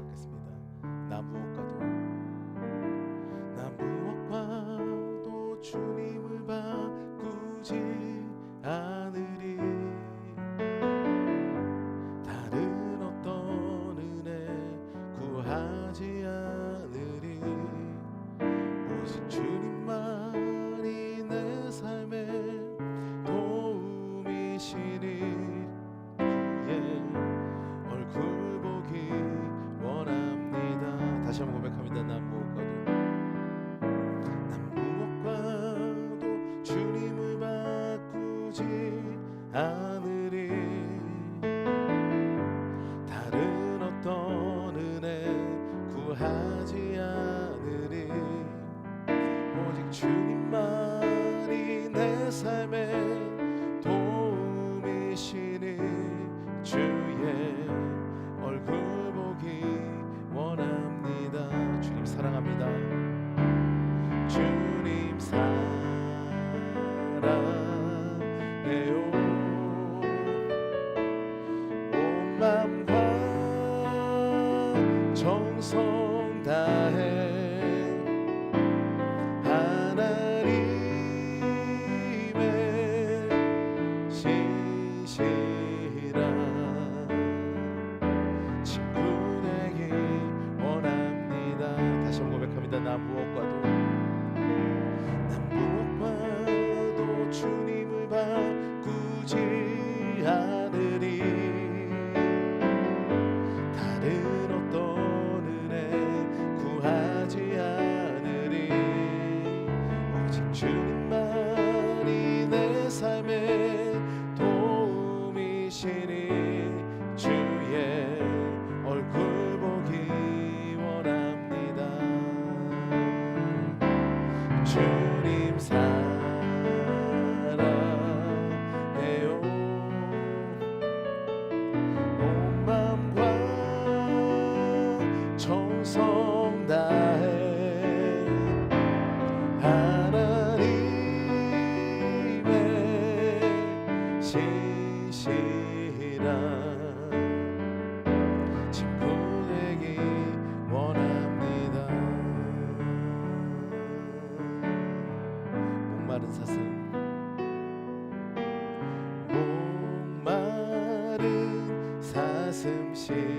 시작하겠습니다. 나 무엇과도 주님을 바꾸지 않으리. 다른 어떤 은혜 구하지 않으리. 오직 주님만이 내 삶에 도움이시니 주의 얼굴 보기 원합니다. 다시 한번 고백합니다. 난 무엇과도 주님을 바꾸지 않으리. 다른 어떤 은혜 구하지 않으리. 오직 주님만이 내 삶에 도움이시니 주의 얼굴 보기 원합니다. 주님 사랑합니다. 주님 사랑해요. 온 맘과 정성 다해 하나님의 신실한 친구 되기 원합니다. 다시 한번 고백합니다. 나 무엇과도 주님을 바꾸지 않으리. 다른 어떤 은혜 구하지 않으리. 오직 주님만이 내 삶에 도움이시니 주의 얼굴 보기 원합니다. 주님 사랑해요. 온 맘과 정성 다해 하나님의 신실한 친구 되기 원합니다. 목마른 사슴 시름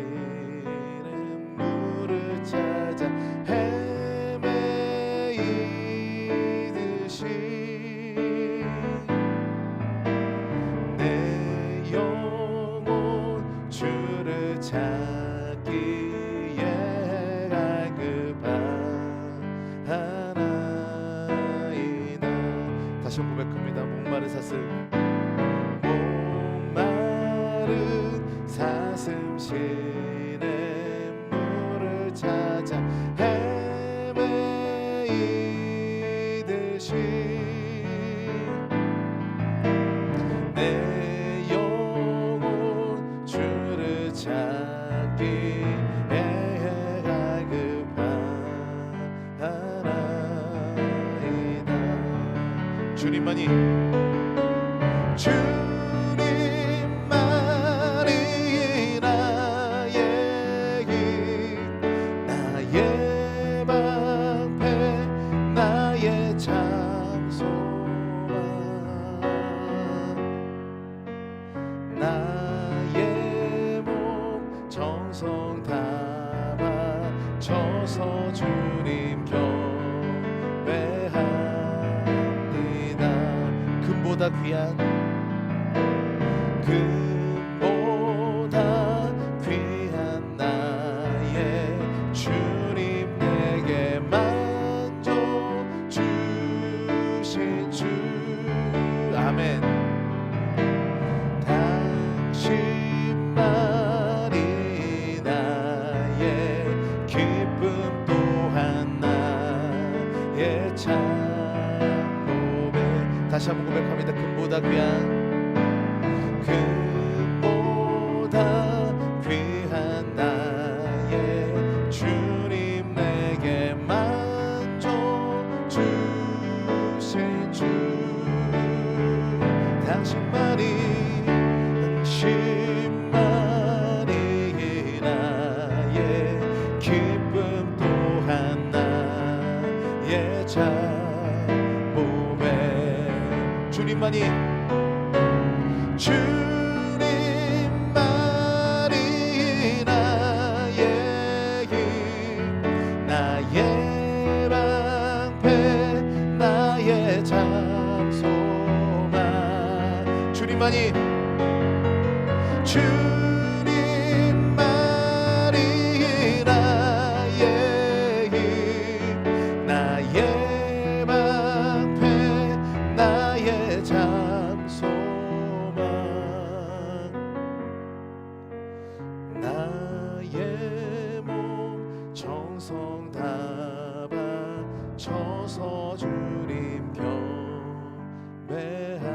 물을 찾아 헤매이듯이 내 영혼 주를 찾기에 갈급하나이다. 다시 한번 고백합니다. 목마른 사슴 시내 물을 찾아 헤매이듯이 내 영혼 주를 찾기에 갈급하나이다. 주님만이 나의 몸 정성 다 바쳐서 주님 경배합니다. 금보다 귀한 나의 주님 내게 만족 주신 주. 아멘. 당신만이 나의 기쁨 또한 나의 참 고백. 다시 한번 고백합니다. 금보다 귀한 나의 주님 내게 만족 주신 주. 당신만이 나의 주님만이 주님만이 나의 힘 나의 방패 나의 잠소망 주님만이 주님만이 나의 힘 나의 방패 나의 잠소망 나의 몸 정성 다 바쳐서 주님 경배합니다.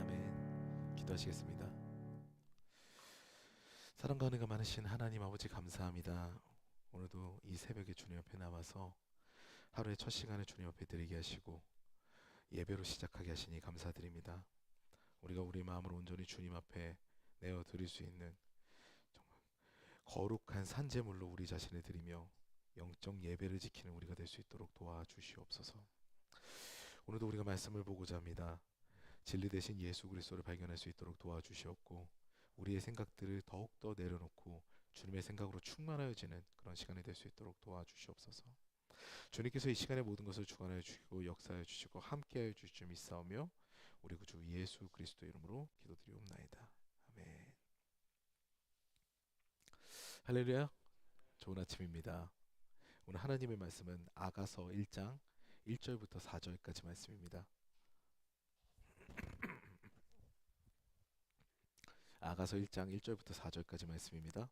아멘. 기도하시겠습니다. 사랑과 은혜가 많으신 하나님 아버지 감사합니다. 오늘도 이 새벽에 주님 앞에 나와서 하루의 첫 시간을 주님 앞에 드리게 하시고 예배로 시작하게 하시니 감사드립니다. 우리가 우리 마음을 온전히 주님 앞에 내어 드릴 수 있는 정말 거룩한 산제물로 우리 자신을 드리며 영적 예배를 지키는 우리가 될 수 있도록 도와주시옵소서. 오늘도 우리가 말씀을 보고자 합니다. 진리 대신 예수 그리스도를 발견할 수 있도록 도와주시옵고 우리의 생각들을 더욱더 내려놓고 주님의 생각으로 충만하여지는 그런 시간이 될 수 있도록 도와주시옵소서. 주님께서 이 시간의 모든 것을 주관하여 주시고 역사하여 주시고 함께하여 주실 줄 믿사오며 우리 구주 예수 그리스도 이름으로 기도드리옵나이다. 아멘. 할렐루야. 좋은 아침입니다. 오늘 하나님의 말씀은 아가서 1장 1절부터 4절까지 말씀입니다. 아가서 1장 1절부터 4절까지 말씀입니다.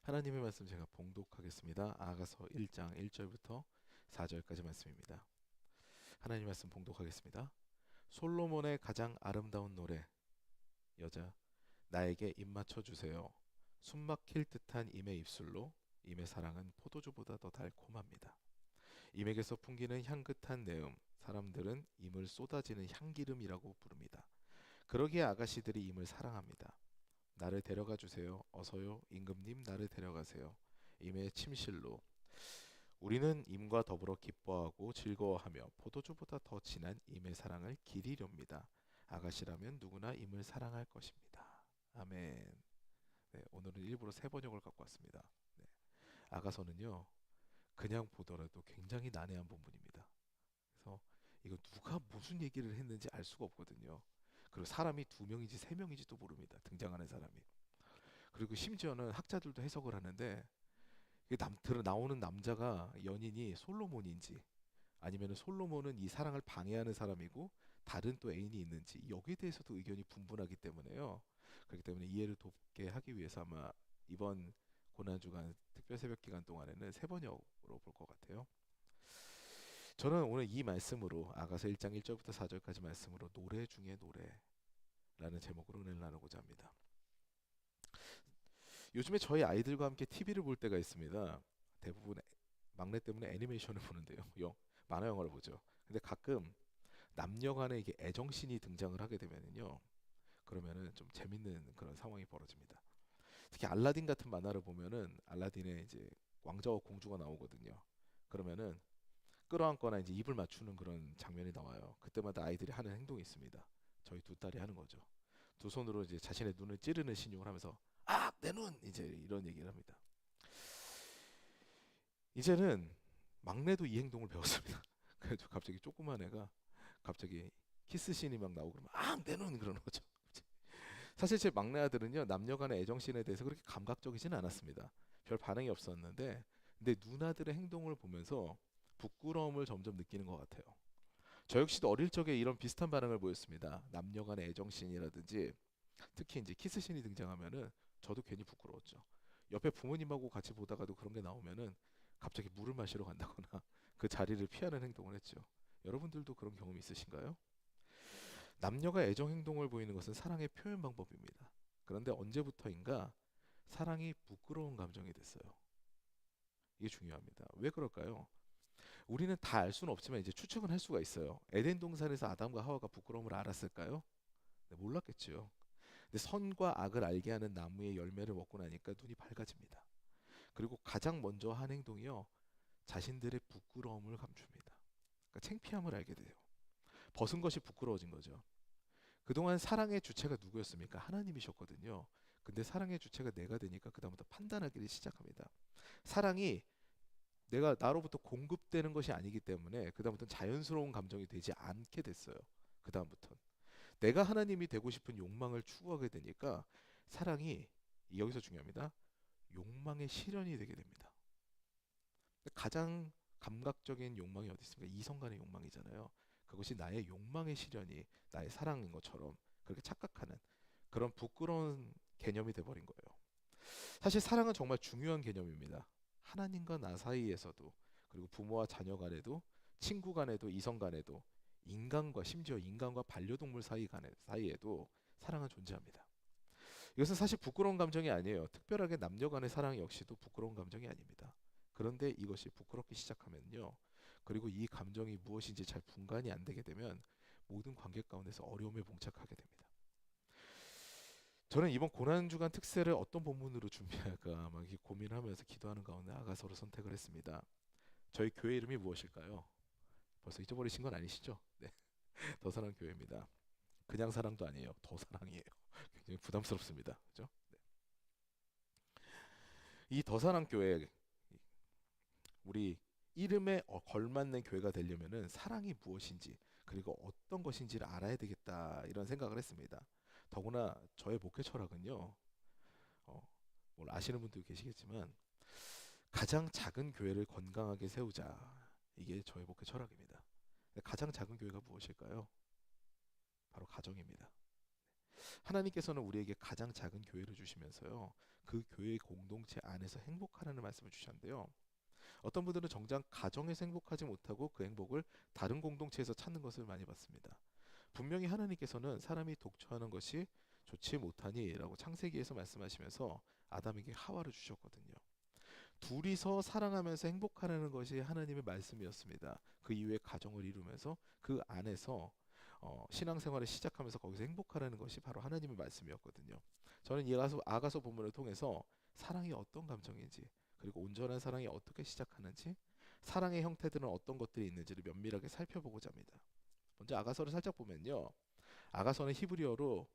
하나님의 말씀 제가 봉독하겠습니다. 아가서 1장 1절부터 4절까지 말씀입니다. 하나님 말씀 봉독하겠습니다. 솔로몬의 가장 아름다운 노래 여자 나에게 입 맞춰 주세요. 숨막힐 듯한 임의 입술로 임의 사랑은 포도주보다 더 달콤합니다. 임에게서 풍기는 향긋한 내음 사람들은 임을 쏟아지는 향기름이라고 부릅니다. 그러기에 아가씨들이 임을 사랑합니다. 나를 데려가 주세요. 어서요. 임금님 나를 데려가세요. 임의 침실로. 우리는 임과 더불어 기뻐하고 즐거워하며 포도주보다 더 진한 임의 사랑을 기리렵니다. 아가씨라면 누구나 임을 사랑할 것입니다. 아멘. 네, 오늘은 일부러 세 번역을 갖고 왔습니다. 네, 아가서는요 그냥 보더라도 굉장히 난해한 본문입니다. 그래서 이거 누가 무슨 얘기를 했는지 알 수가 없거든요. 그리고 사람이 두 명인지 세 명인지도 모릅니다. 등장하는 사람이. 그리고 심지어는 학자들도 해석을 하는데 나오는 남자가 연인이 솔로몬인지 아니면 솔로몬은 이 사랑을 방해하는 사람이고 다른 또 애인이 있는지 여기에 대해서도 의견이 분분하기 때문에요. 그렇기 때문에 이해를 돕게 하기 위해서 아마 이번 고난주간 특별 새벽 기간 동안에는 세 번역으로 볼 것 같아요. 저는 오늘 이 말씀으로 아가서 1장 1절부터 4절까지 말씀으로 노래 중에 노래라는 제목으로 은혜를 나누고자 합니다. 요즘에 저희 아이들과 함께 TV를 볼 때가 있습니다. 대부분 막내 때문에 애니메이션을 보는데요. 만화 영화를 보죠. 근데 가끔 남녀 간에 이게 애정씬이 등장을 하게 되면요. 그러면은 좀 재밌는 그런 상황이 벌어집니다. 특히 알라딘 같은 만화를 보면은 알라딘에 이제 왕자와 공주가 나오거든요. 그러면은 끌어안거나 이제 입을 맞추는 그런 장면이 나와요. 그때마다 아이들이 하는 행동이 있습니다. 저희 두 딸이 하는 거죠. 두 손으로 이제 자신의 눈을 찌르는 신용을 하면서 아, 내 눈! 이제 이런 얘기를 합니다. 이제는 막내도 이 행동을 배웠습니다. 그래도 갑자기 조그만 애가 갑자기 키스씬이 막 나오고 그러면 아, 내 눈! 그러는 거죠. 사실 제 막내 아들은요 남녀 간의 애정씬에 대해서 그렇게 감각적이지는 않았습니다. 별 반응이 없었는데 근데 누나들의 행동을 보면서 부끄러움을 점점 느끼는 것 같아요. 저 역시도 어릴 적에 이런 비슷한 반응을 보였습니다. 남녀 간의 애정씬이라든지 특히 이제 키스씬이 등장하면은 저도 괜히 부끄러웠죠. 옆에 부모님하고 같이 보다가도 그런 게 나오면은 갑자기 물을 마시러 간다거나 그 자리를 피하는 행동을 했죠. 여러분들도 그런 경험 있으신가요? 남녀가 애정 행동을 보이는 것은 사랑의 표현 방법입니다. 그런데 언제부터인가 사랑이 부끄러운 감정이 됐어요. 이게 중요합니다. 왜 그럴까요? 우리는 다 알 수는 없지만 이제 추측은 할 수가 있어요. 에덴 동산에서 아담과 하와가 부끄러움을 알았을까요? 네, 몰랐겠죠. 근데 선과 악을 알게 하는 나무의 열매를 먹고 나니까 눈이 밝아집니다. 그리고 가장 먼저 한 행동이요, 자신들의 부끄러움을 감춥니다. 그러니까 창피함을 알게 돼요. 벗은 것이 부끄러워진 거죠. 그동안 사랑의 주체가 누구였습니까? 하나님이셨거든요. 근데 사랑의 주체가 내가 되니까 그다음부터 판단하기를 시작합니다. 사랑이 내가 나로부터 공급되는 것이 아니기 때문에 그다음부터는 자연스러운 감정이 되지 않게 됐어요. 그다음부터는 내가 하나님이 되고 싶은 욕망을 추구하게 되니까 사랑이, 여기서 중요합니다, 욕망의 실현이 되게 됩니다. 가장 감각적인 욕망이 어디 있습니까? 이성 간의 욕망이잖아요. 그것이 나의 욕망의 실현이 나의 사랑인 것처럼 그렇게 착각하는 그런 부끄러운 개념이 돼버린 거예요. 사실 사랑은 정말 중요한 개념입니다. 하나님과 나 사이에서도, 그리고 부모와 자녀 간에도, 친구 간에도, 이성 간에도, 인간과, 심지어 인간과 반려동물 사이에도 사랑은 존재합니다. 이것은 사실 부끄러운 감정이 아니에요. 특별하게 남녀 간의 사랑 역시도 부끄러운 감정이 아닙니다. 그런데 이것이 부끄럽기 시작하면요, 그리고 이 감정이 무엇인지 잘 분간이 안 되게 되면 모든 관계 가운데서 어려움에 봉착하게 됩니다. 저는 이번 고난주간 특세를 어떤 본문으로 준비할까 막 이렇게 고민하면서 기도하는 가운데 아가서로 선택을 했습니다. 저희 교회 이름이 무엇일까요? 벌써 잊어버리신 건 아니시죠? 네, 더 사랑 교회입니다. 그냥 사랑도 아니에요. 더 사랑이에요. 굉장히 부담스럽습니다. 그죠? 네. 이 더 사랑 교회, 우리 이름에 걸맞는 교회가 되려면은 사랑이 무엇인지, 그리고 어떤 것인지를 알아야 되겠다, 이런 생각을 했습니다. 더구나 저의 목회 철학은요, 어, 뭘 아시는 분도 계시겠지만 가장 작은 교회를 건강하게 세우자, 이게 저의 목회 철학입니다. 가장 작은 교회가 무엇일까요? 바로 가정입니다. 하나님께서는 우리에게 가장 작은 교회를 주시면서요, 그 교회 공동체 안에서 행복하라는 말씀을 주셨는데요, 어떤 분들은 정작 가정에서 행복하지 못하고 그 행복을 다른 공동체에서 찾는 것을 많이 봤습니다. 분명히 하나님께서는 사람이 독처하는 것이 좋지 못하니라고 창세기에서 말씀하시면서 아담에게 하와를 주셨거든요. 둘이서 사랑하면서 행복하라는 것이 하나님의 말씀이었습니다. 그 이후에 가정을 이루면서 그 안에서 신앙생활을 시작하면서 거기서 행복하라는 것이 바로 하나님의 말씀이었거든요. 저는 이 아가서 본문을 통해서 사랑이 어떤 감정인지, 그리고 온전한 사랑이 어떻게 시작하는지, 사랑의 형태들은 어떤 것들이 있는지를 면밀하게 살펴보고자 합니다. 먼저 아가서를 살짝 보면요, 아가서는 히브리어로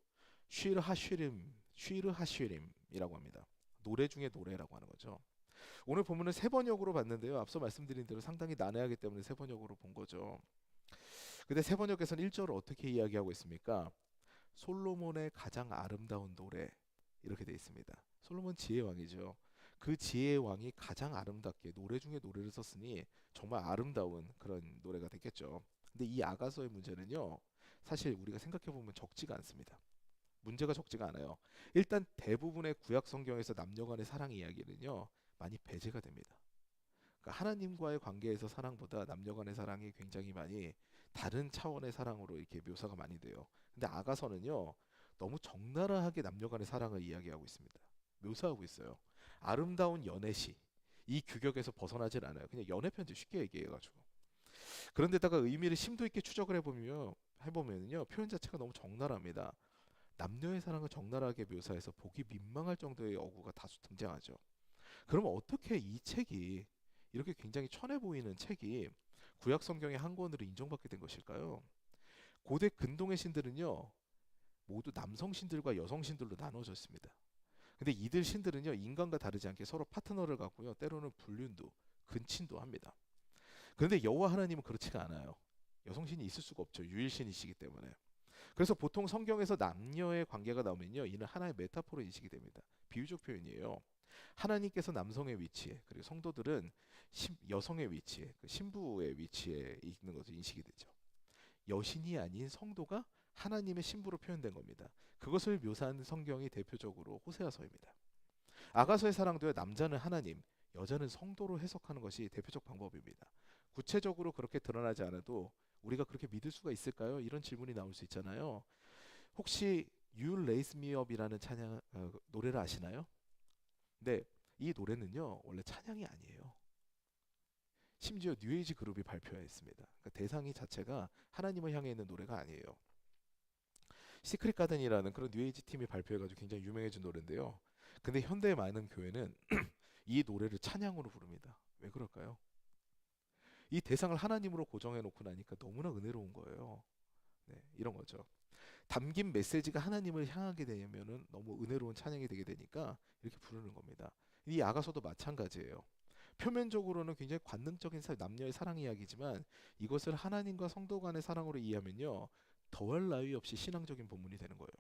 쉬르하쉬림이라고 합니다. 노래 중에 노래라고 하는 거죠. 오늘 본문은 세 번역으로 봤는데요, 앞서 말씀드린 대로 상당히 난해하기 때문에 세 번역으로 본 거죠. 근데 세 번역에서는 1절을 어떻게 이야기하고 있습니까? 솔로몬의 가장 아름다운 노래, 이렇게 되어 있습니다. 솔로몬 지혜의 왕이죠. 그 지혜의 왕이 가장 아름답게 노래 중에 노래를 썼으니 정말 아름다운 그런 노래가 됐겠죠. 근데 이 아가서의 문제는요, 사실 우리가 생각해 보면 적지가 않습니다. 문제가 적지가 않아요. 일단 대부분의 구약 성경에서 남녀 간의 사랑 이야기는요, 많이 배제가 됩니다. 그러니까 하나님과의 관계에서 사랑보다 남녀 간의 사랑이 굉장히 많이 다른 차원의 사랑으로 이렇게 묘사가 많이 돼요. 근데 아가서는요, 너무 적나라하게 남녀 간의 사랑을 이야기하고 있습니다. 묘사하고 있어요. 아름다운 연애시, 이 규격에서 벗어나질 않아요. 그냥 연애 편지 쉽게 얘기해가지고. 그런데다가 의미를 심도 있게 추적을 해보면요, 표현 자체가 너무 적나라합니다. 남녀의 사랑을 적나라하게 묘사해서 보기 민망할 정도의 어구가 다수 등장하죠. 그러면 어떻게 이 책이, 이렇게 굉장히 천해 보이는 책이 구약 성경의 한 권으로 인정받게 된 것일까요? 고대 근동의 신들은요, 모두 남성 신들과 여성 신들로 나눠졌습니다. 근데 이들 신들은요, 인간과 다르지 않게 서로 파트너를 갖고요, 때로는 불륜도, 근친도 합니다. 그런데 여호와 하나님은 그렇지가 않아요. 여성신이 있을 수가 없죠. 유일신이시기 때문에. 그래서 보통 성경에서 남녀의 관계가 나오면요, 이는 하나의 메타포로 인식이 됩니다. 비유적 표현이에요. 하나님께서 남성의 위치에, 그리고 성도들은 여성의 위치에, 그 신부의 위치에 있는 것으로 인식이 되죠. 여신이 아닌 성도가 하나님의 신부로 표현된 겁니다. 그것을 묘사하는 성경이 대표적으로 호세아서입니다. 아가서의 사랑도요, 남자는 하나님, 여자는 성도로 해석하는 것이 대표적 방법입니다. 구체적으로 그렇게 드러나지 않아도 우리가 그렇게 믿을 수가 있을까요? 이런 질문이 나올 수 있잖아요. 혹시 You Raise Me Up이라는 찬양 노래를 아시나요? 네, 이 노래는요, 원래 찬양이 아니에요. 심지어 뉴에이지 그룹이 발표했습니다. 그러니까 대상이 자체가 하나님을 향해 있는 노래가 아니에요. 시크릿 가든이라는 그런 뉴에이지 팀이 발표해가지고 굉장히 유명해진 노래인데요. 근데 현대의 많은 교회는 이 노래를 찬양으로 부릅니다. 왜 그럴까요? 이 대상을 하나님으로 고정해 놓고 나니까 너무나 은혜로운 거예요. 네, 이런 거죠. 담긴 메시지가 하나님을 향하게 되면은 너무 은혜로운 찬양이 되게 되니까 이렇게 부르는 겁니다. 이 아가서도 마찬가지예요. 표면적으로는 굉장히 관능적인 남녀의 사랑 이야기지만 이것을 하나님과 성도 간의 사랑으로 이해하면요, 더할 나위 없이 신앙적인 본문이 되는 거예요.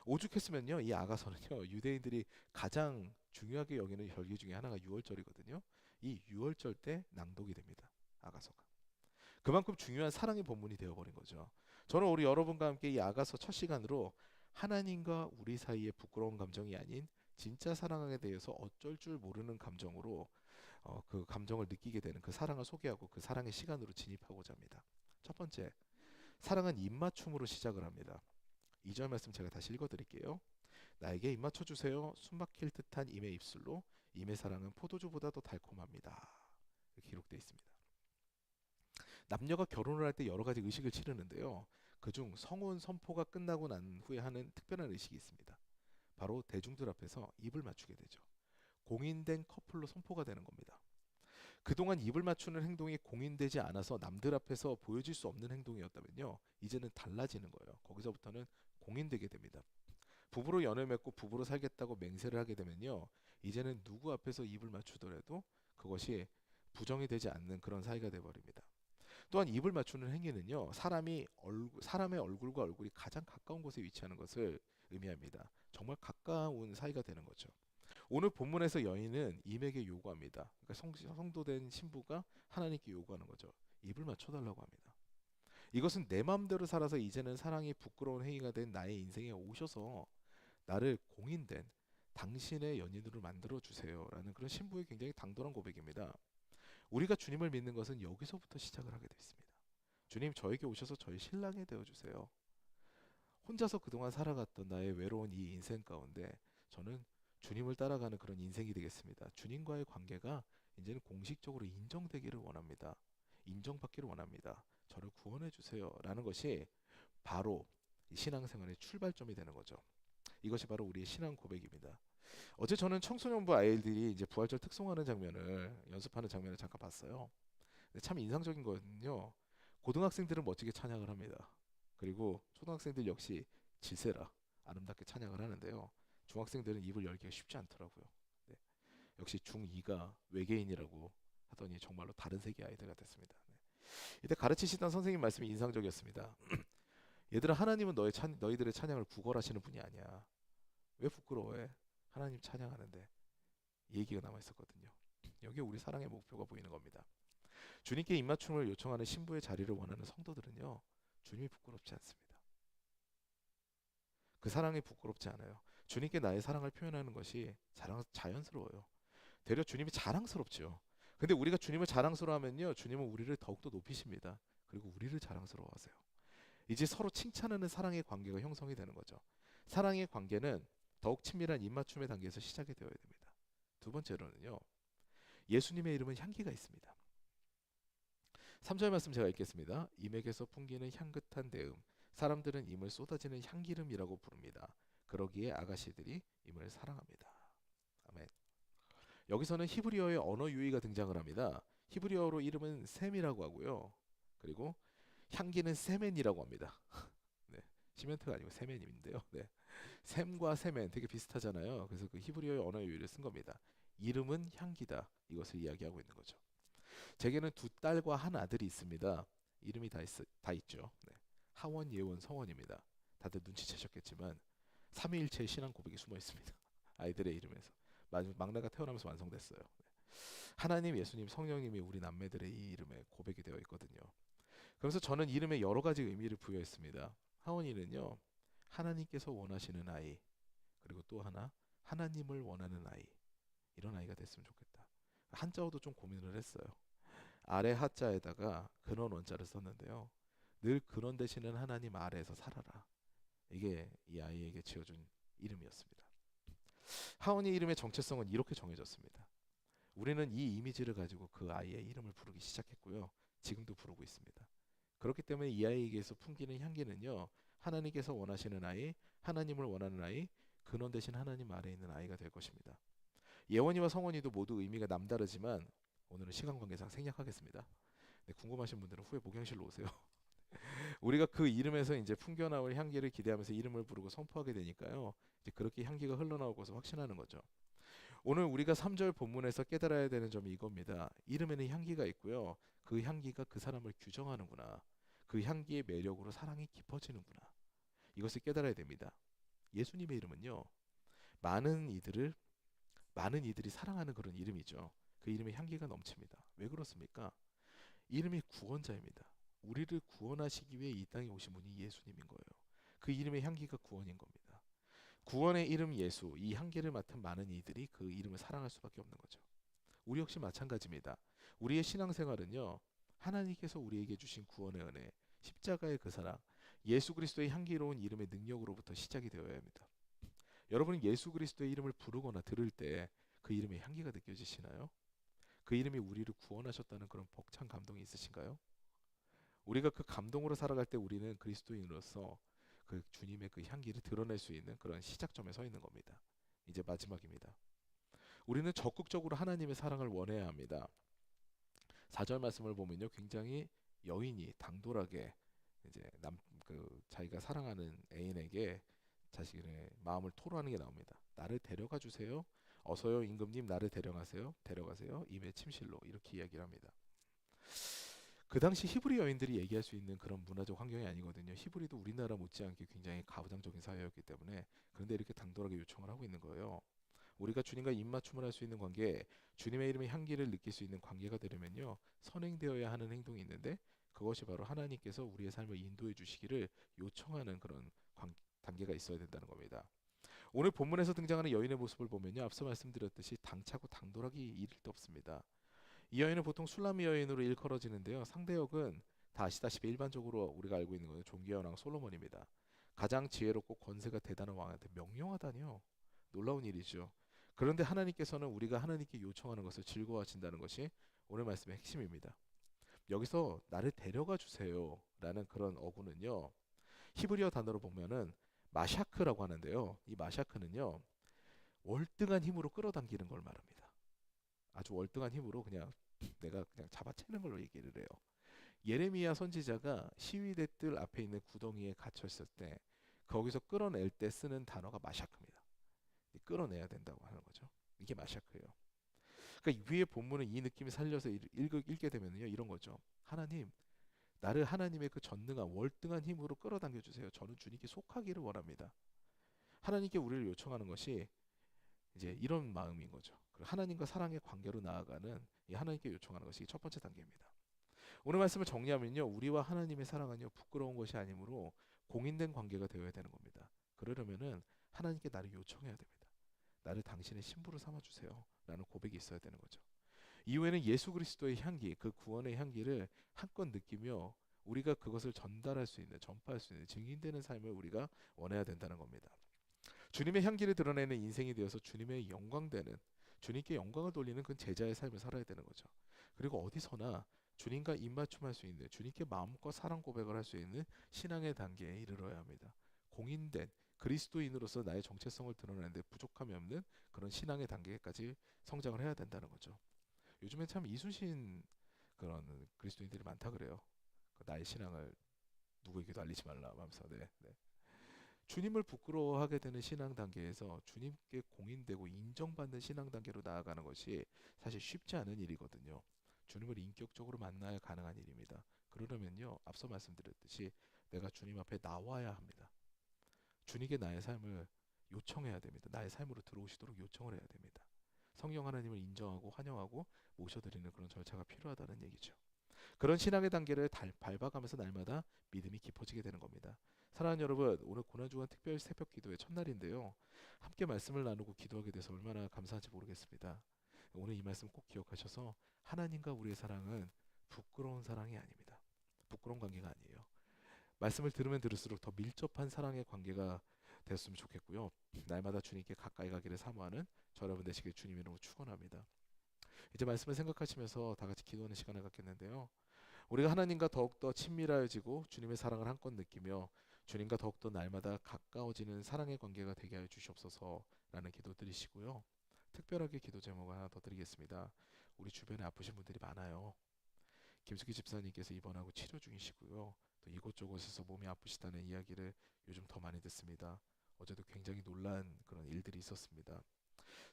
오죽했으면요, 이 아가서는요, 유대인들이 가장 중요하게 여기는 절기 중에 하나가 유월절이거든요. 이 유월절 때 낭독이 됩니다. 아가서가. 그만큼 중요한 사랑의 본문이 되어버린 거죠. 저는 우리 여러분과 함께 이 아가서 첫 시간으로 하나님과 우리 사이의 부끄러운 감정이 아닌 진짜 사랑에 대해서 어쩔 줄 모르는 감정으로 그 감정을 느끼게 되는 그 사랑을 소개하고 그 사랑의 시간으로 진입하고자 합니다. 첫 번째, 사랑은 입맞춤으로 시작을 합니다. 2절 말씀 제가 다시 읽어드릴게요. 나에게 입맞춰 주세요. 숨막힐 듯한 임의 입술로 임의 사랑은 포도주보다 더 달콤합니다. 이렇게 기록되어 있습니다. 남녀가 결혼을 할 때 여러 가지 의식을 치르는데요. 그중 성혼 선포가 끝나고 난 후에 하는 특별한 의식이 있습니다. 바로 대중들 앞에서 입을 맞추게 되죠. 공인된 커플로 선포가 되는 겁니다. 그동안 입을 맞추는 행동이 공인되지 않아서 남들 앞에서 보여질 수 없는 행동이었다면요, 이제는 달라지는 거예요. 거기서부터는 공인되게 됩니다. 부부로 연을 맺고 부부로 살겠다고 맹세를 하게 되면요, 이제는 누구 앞에서 입을 맞추더라도 그것이 부정이 되지 않는 그런 사이가 되어버립니다. 또한 입을 맞추는 행위는요, 사람의 얼굴과 얼굴이 가장 가까운 곳에 위치하는 것을 의미합니다. 정말 가까운 사이가 되는 거죠. 오늘 본문에서 여인은 임에게 요구합니다. 그러니까 성도된 신부가 하나님께 요구하는 거죠. 입을 맞춰달라고 합니다. 이것은 내 마음대로 살아서 이제는 사랑이 부끄러운 행위가 된 나의 인생에 오셔서 나를 공인된 당신의 연인으로 만들어 주세요라는 그런 신부의 굉장히 당돌한 고백입니다. 우리가 주님을 믿는 것은 여기서부터 시작을 하게 됐습니다. 주님, 저에게 오셔서 저의 신랑이 되어 주세요. 혼자서 그동안 살아갔던 나의 외로운 이 인생 가운데 저는 주님을 따라가는 그런 인생이 되겠습니다. 주님과의 관계가 이제는 공식적으로 인정되기를 원합니다. 인정받기를 원합니다. 저를 구원해 주세요. 라는 것이 바로 이 신앙생활의 출발점이 되는 거죠. 이것이 바로 우리의 신앙 고백입니다. 어제 저는 청소년부 아이들이 이제 부활절 특송하는 장면을 연습하는 장면을 잠깐 봤어요. 근데 참 인상적인 거는요, 고등학생들은 멋지게 찬양을 합니다. 그리고 초등학생들 역시 질세라 아름답게 찬양을 하는데요. 중학생들은 입을 열기가 쉽지 않더라고요. 네. 역시 중2가 외계인이라고 하더니 정말로 다른 세계 아이들가 됐습니다. 네. 이때 가르치시던 선생님 말씀이 인상적이었습니다. 얘들아, 하나님은 너희들의 찬양을 구걸하시는 분이 아니야. 왜 부끄러워해? 하나님 찬양하는데. 이 얘기가 남아 있었거든요. 여기에 우리 사랑의 목표가 보이는 겁니다. 주님께 입맞춤을 요청하는 신부의 자리를 원하는 성도들은요, 주님이 부끄럽지 않습니다. 그 사랑이 부끄럽지 않아요. 주님께 나의 사랑을 표현하는 것이 자연스러워요. 되려 주님이 자랑스럽죠. 근데 우리가 주님을 자랑스러워하면요, 주님은 우리를 더욱더 높이십니다. 그리고 우리를 자랑스러워하세요. 이제 서로 칭찬하는 사랑의 관계가 형성이 되는 거죠. 사랑의 관계는 더욱 친밀한 입맞춤의 단계에서 시작이 되어야 됩니다. 두 번째로는요, 예수님의 이름은 향기가 있습니다. 3절 말씀 제가 읽겠습니다. 임에게서 풍기는 향긋한 대음, 사람들은 임을 쏟아지는 향기름이라고 부릅니다. 그러기에 아가씨들이 임을 사랑합니다. 아멘. 여기서는 히브리어의 언어 유희가 등장을 합니다. 히브리어로 이름은 셈이라고 하고요. 그리고 향기는 세멘이라고 합니다. 네, 시멘트가 아니고 세멘인데요. 네. 셈과 세멘 되게 비슷하잖아요. 그래서 그 히브리어의 언어 유희를 쓴 겁니다. 이름은 향기다. 이것을 이야기하고 있는 거죠. 제게는 두 딸과 한 아들이 있습니다. 이름이 다 있죠. 네. 하원, 예원, 성원입니다. 다들 눈치채셨겠지만 삼위일체의 신앙 고백이 숨어 있습니다. 아이들의 이름에서 막내가 태어나면서 완성됐어요. 네. 하나님, 예수님, 성령님이 우리 남매들의 이 이름에 고백이 되어 있거든요. 그래서 저는 이름에 여러 가지 의미를 부여했습니다. 하원이는요, 하나님께서 원하시는 아이, 그리고 또 하나 하나님을 원하는 아이, 이런 아이가 됐으면 좋겠다. 한자어도 좀 고민을 했어요. 아래 하자에다가 근원 원자를 썼는데요. 늘 근원 되시는 하나님 아래에서 살아라. 이게 이 아이에게 지어준 이름이었습니다. 하원이 이름의 정체성은 이렇게 정해졌습니다. 우리는 이 이미지를 가지고 그 아이의 이름을 부르기 시작했고요. 지금도 부르고 있습니다. 그렇기 때문에 이 아이에게서 풍기는 향기는요, 하나님께서 원하시는 아이, 하나님을 원하는 아이, 근원 대신 하나님 아래에 있는 아이가 될 것입니다. 예원이와 성원이도 모두 의미가 남다르지만 오늘은 시간 관계상 생략하겠습니다. 네, 궁금하신 분들은 후에 목양실로 오세요. 우리가 그 이름에서 이제 풍겨나올 향기를 기대하면서 이름을 부르고 선포하게 되니까요. 이제 그렇게 향기가 흘러나올 것을 확신하는 거죠. 오늘 우리가 3절 본문에서 깨달아야 되는 점이 이겁니다. 이름에는 향기가 있고요. 그 향기가 그 사람을 규정하는구나. 그 향기의 매력으로 사랑이 깊어지는구나. 이것을 깨달아야 됩니다. 예수님의 이름은요. 많은 이들을 많은 이들이 사랑하는 그런 이름이죠. 그 이름에 향기가 넘칩니다. 왜 그렇습니까? 이름이 구원자입니다. 우리를 구원하시기 위해 이 땅에 오신 분이 예수님인 거예요. 그 이름의 향기가 구원인 겁니다. 구원의 이름 예수, 이 향기를 맡은 많은 이들이 그 이름을 사랑할 수밖에 없는 거죠. 우리 역시 마찬가지입니다. 우리의 신앙생활은요. 하나님께서 우리에게 주신 구원의 은혜, 십자가의 그 사랑, 예수 그리스도의 향기로운 이름의 능력으로부터 시작이 되어야 합니다. 여러분은 예수 그리스도의 이름을 부르거나 들을 때 그 이름의 향기가 느껴지시나요? 그 이름이 우리를 구원하셨다는 그런 벅찬 감동이 있으신가요? 우리가 그 감동으로 살아갈 때 우리는 그리스도인으로서 그 주님의 그 향기를 드러낼 수 있는 그런 시작점에 서 있는 겁니다. 이제 마지막입니다. 우리는 적극적으로 하나님의 사랑을 원해야 합니다. 4절 말씀을 보면요. 굉장히 여인이 당돌하게 이제 자기가 사랑하는 애인에게 자신의 마음을 토로하는 게 나옵니다. 나를 데려가 주세요. 어서요 임금님 나를 데려가세요. 임의 침실로 이렇게 이야기를 합니다. 그 당시 히브리 여인들이 얘기할 수 있는 그런 문화적 환경이 아니거든요. 히브리도 우리나라 못지않게 굉장히 가부장적인 사회였기 때문에 그런데 이렇게 당돌하게 요청을 하고 있는 거예요. 우리가 주님과 입맞춤을 할 수 있는 관계, 주님의 이름의 향기를 느낄 수 있는 관계가 되려면요. 선행되어야 하는 행동이 있는데 그것이 바로 하나님께서 우리의 삶을 인도해 주시기를 요청하는 그런 단계가 있어야 된다는 겁니다. 오늘 본문에서 등장하는 여인의 모습을 보면요. 앞서 말씀드렸듯이 당차고 당돌하기 이를 데 없습니다. 이 여인은 보통 술람미 여인으로 일컬어지는데요. 상대역은 다 아시다시피 일반적으로 우리가 알고 있는 것은 존귀한 왕 솔로몬입니다. 가장 지혜롭고 권세가 대단한 왕한테 명령하다니요. 놀라운 일이죠. 그런데 하나님께서는 우리가 하나님께 요청하는 것을 즐거워하신다는 것이 오늘 말씀의 핵심입니다. 여기서 나를 데려가 주세요 라는 그런 어구는요. 히브리어 단어로 보면은 마샤크라고 하는데요. 이 마샤크는요. 월등한 힘으로 끌어당기는 걸 말합니다. 아주 월등한 힘으로 그냥 내가 그냥 잡아채는 걸로 얘기를 해요. 예레미야 선지자가 시위대 뜰 앞에 있는 구덩이에 갇혀 있을 때 거기서 끌어낼 때 쓰는 단어가 마샤크입니다. 끌어내야 된다고 하는 거죠. 이게 마샤크예요. 그러니까 위에 본문은 이 느낌이 살려서 읽게 되면요 이런 거죠. 하나님, 나를 하나님의 그 전능한 월등한 힘으로 끌어당겨 주세요. 저는 주님께 속하기를 원합니다. 하나님께 우리를 요청하는 것이 이제 이런 마음인 거죠. 하나님과 사랑의 관계로 나아가는 이 하나님께 요청하는 것이 첫 번째 단계입니다. 오늘 말씀을 정리하면요. 우리와 하나님의 사랑은요. 부끄러운 것이 아니므로 공인된 관계가 되어야 되는 겁니다. 그러려면은 하나님께 나를 요청해야 됩니다. 나를 당신의 신부로 삼아주세요. 라는 고백이 있어야 되는 거죠. 이후에는 예수 그리스도의 향기, 그 구원의 향기를 한껏 느끼며 우리가 그것을 전달할 수 있는, 전파할 수 있는 증인되는 삶을 우리가 원해야 된다는 겁니다. 주님의 향기를 드러내는 인생이 되어서 주님의 영광되는, 주님께 영광을 돌리는 그 제자의 삶을 살아야 되는 거죠. 그리고 어디서나 주님과 입맞춤할 수 있는, 주님께 마음껏 사랑 고백을 할 수 있는 신앙의 단계에 이르러야 합니다. 공인된 그리스도인으로서 나의 정체성을 드러내는데 부족함이 없는 그런 신앙의 단계까지 성장을 해야 된다는 거죠. 요즘엔 참 이순신 그런 그리스도인들이 많다 그래요. 나의 신앙을 누구에게도 알리지 말라 하면서 네. 주님을 부끄러워하게 되는 신앙 단계에서 주님께 공인되고 인정받는 신앙 단계로 나아가는 것이 사실 쉽지 않은 일이거든요. 주님을 인격적으로 만나야 가능한 일입니다. 그러려면요, 앞서 말씀드렸듯이 내가 주님 앞에 나와야 합니다. 주님께 나의 삶을 요청해야 됩니다. 나의 삶으로 들어오시도록 요청을 해야 됩니다. 성령 하나님을 인정하고 환영하고 모셔드리는 그런 절차가 필요하다는 얘기죠. 그런 신앙의 단계를 밟아가면서 날마다 믿음이 깊어지게 되는 겁니다. 사랑하는 여러분, 오늘 고난주간 특별 새벽 기도의 첫날인데요. 함께 말씀을 나누고 기도하게 돼서 얼마나 감사한지 모르겠습니다. 오늘 이 말씀 꼭 기억하셔서 하나님과 우리의 사랑은 부끄러운 사랑이 아닙니다. 부끄러운 관계가 아니에요. 말씀을 들으면 들을수록 더 밀접한 사랑의 관계가 됐으면 좋겠고요. 날마다 주님께 가까이 가기를 사모하는 저 여러분 되시길 주님 이름으로 축원합니다. 이제 말씀을 생각하시면서 다 같이 기도하는 시간을 갖겠는데요. 우리가 하나님과 더욱더 친밀해지고 주님의 사랑을 한껏 느끼며 주님과 더욱더 날마다 가까워지는 사랑의 관계가 되게 하여 주시옵소서라는 기도 드리시고요. 특별하게 기도 제목을 하나 더 드리겠습니다. 우리 주변에 아프신 분들이 많아요. 김숙희 집사님께서 입원하고 치료 중이시고요. 또 이곳저곳에서 몸이 아프시다는 이야기를 요즘 더 많이 듣습니다. 어제도 굉장히 놀란 그런 일들이 있었습니다.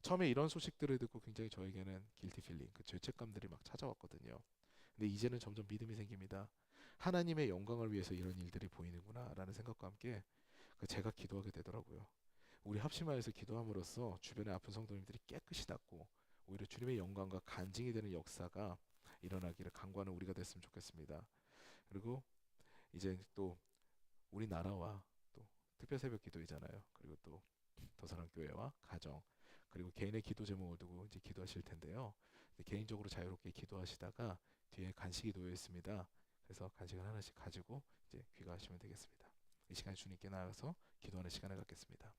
처음에 이런 소식들을 듣고 굉장히 저에게는 길티 필링, 그 죄책감들이 막 찾아왔거든요. 근데 이제는 점점 믿음이 생깁니다. 하나님의 영광을 위해서 이런 일들이 보이는구나라는 생각과 함께 제가 기도하게 되더라고요. 우리 합심하여서 기도함으로써 주변의 아픈 성도님들이 깨끗이 낫고 오히려 주님의 영광과 간증이 되는 역사가 일어나기를 간구하는 우리가 됐으면 좋겠습니다. 그리고 이제 또 우리나라와 또 특별 새벽 기도이잖아요. 그리고 또 더사랑 교회와 가정 그리고 개인의 기도 제목을 두고 이제 기도하실 텐데요. 개인적으로 자유롭게 기도하시다가 뒤에 간식이 놓여 있습니다. 그래서 간식을 하나씩 가지고 이제 귀가하시면 되겠습니다. 이 시간에 주님께 나아가서 기도하는 시간을 갖겠습니다.